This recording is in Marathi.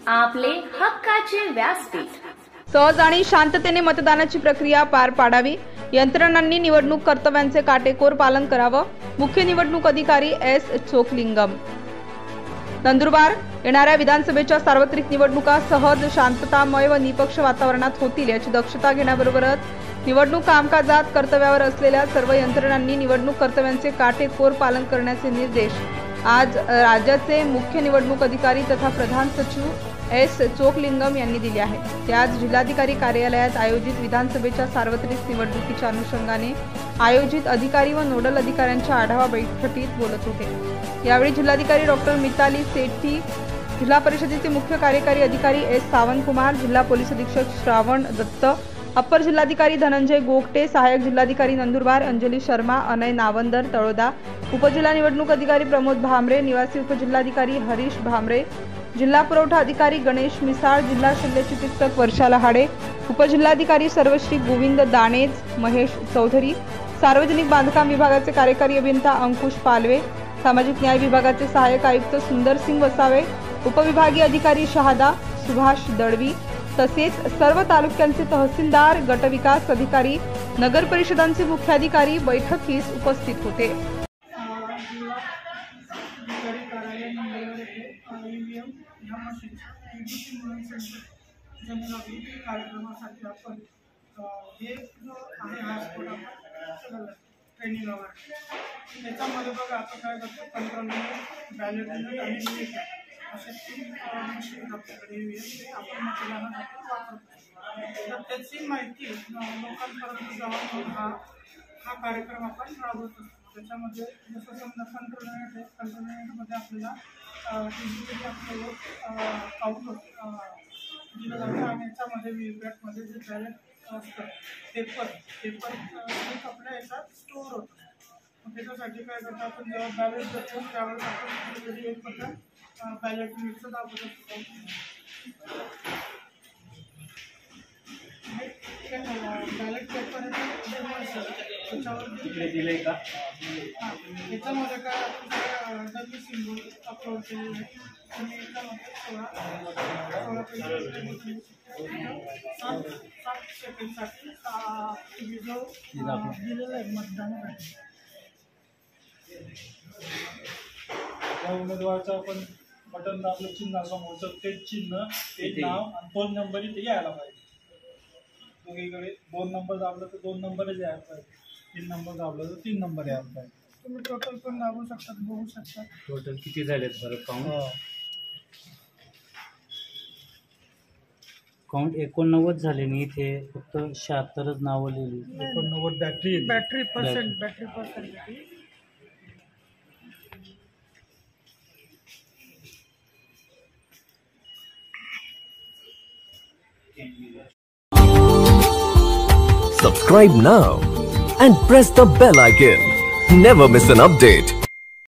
आपले हक्काचे व्यासपीठ। सहज आणि शांततेने मतदानाची प्रक्रिया पार पाडावी, यंत्रणांनी निवडणूक कर्तव्यांचे काटेकोर पालन करावं। मुख्य निवडणूक अधिकारी एस चोकलिंगम। नंदुरबार येणाऱ्या विधानसभेच्या सार्वत्रिक निवडणुका सहज, शांततामय व निपक्ष वातावरणात होतील याची दक्षता घेण्याबरोबरच निवडणूक कामकाजात कर्तव्यावर असलेल्या सर्व यंत्रणांनी निवडणूक कर्तव्यांचे काटेकोर पालन करण्याचे निर्देश आज राज्याचे मुख्य निवडणूक अधिकारी तथा प्रधान सचिव एस चोकलिंगम यांनी दिले आहेत। ते आज जिल्हाधिकारी कार्यालयात आयोजित विधानसभेच्या सार्वत्रिक निवडणुकीच्या अनुषंगाने आयोजित अधिकारी व नोडल अधिकाऱ्यांच्या आढावा बैठकीत बोलत होते। यावेळी जिल्हाधिकारी डॉक्टर मिताली सेठी, जिल्हा परिषदेचे मुख्य कार्यकारी अधिकारी एस सावंतकुमार, जिल्हा पोलीस अधीक्षक श्रावण दत्त, अप्पर जिल्हाधिकारी धनंजय गोगटे, सहाय्यक जिल्हाधिकारी नंदुरबार अंजली शर्मा, अनय नावंदर तळोदा, उपजिल्हा निवडणूक अधिकारी प्रमोद भामरे, निवासी उपजिल्हाधिकारी हरीश भामरे, जिल्हा पुरवठा अधिकारी गणेश मिसाळ, जिल्हा शल्य चिकित्सक वर्षा लहाडे, उपजिल्हाधिकारी सर्वश्री गोविंद दाणेज, महेश चौधरी, सार्वजनिक बांधकाम विभागाचे कार्यकारी अभियंता अंकुश पालवे, सामाजिक न्याय विभागाचे सहाय्यक आयुक्त सुंदर सिंग वसावे, उपविभागीय अधिकारी शहादा सुभाष दळवी तसेच सर्व तालुक्यांचे तहसीलदार, गटविकास अधिकारी, नगर परिषदांचे मुख्याधिकारी बैठकीस उपस्थित होते। कार्यक्रमासाठी आपण हे जो आहे हा ट्रेनिंग वगैरे त्याच्यामध्ये बघा आता काय करतो कंट्रोल बॅलेट आणि यूएस असे 3 मशीन आपल्याकडे आपण मतदानासाठी वापरतो। तर त्याची माहिती लोकांपर्यंत जाऊन हा कार्यक्रम आपण राबवतो। त्याच्यामध्ये जसं समजा कंट्रोल युनिटमध्ये आपल्याला आपल्याला काउंट दिलं जातं आणि याच्यामध्ये व्हीव्हीपॅटमध्ये जे बॅलेट असतं पेपर आपल्या याच्यात स्टोअर होतं। त्याच्यासाठी काय करतो आपण जेव्हा बॅलेट देतो त्यावेळेस आपण एक पद्धत बॅलेट युनिटचं दाखवत असतो। बॅलेट पेपर त्याच्यामध्ये का याच्यामध्ये काय आपण डब्ल्यू सिम्बॉल अपलोड केलेलं आहे आणि याच्यामध्ये 7 सेकंडसाठी व्हिडिओ दिलेला आहे मतदानासाठी। त्या उमेदवाराचं आपण बटन दाबलं चिन्ह समोरचं तेच चिन्ह तेच नाव आणि 2 नंबर इथे यायला पाहिजे। दोघीकडे 2 नंबर दाबलं तर 2 नंबरच यायला पाहिजे, 3 नंबर दाबलं तर 3 नंबर यायला पाहिजे। तुम्ही टोटल पण दाबू शकता, बघू शकता टोटल किती झालेत बरं काउंट। काउंट 89 झाले आणि इथे फक्त 76च नावं लिहिली। 89 battery percent Subscribe now and press the bell icon. Never miss an update.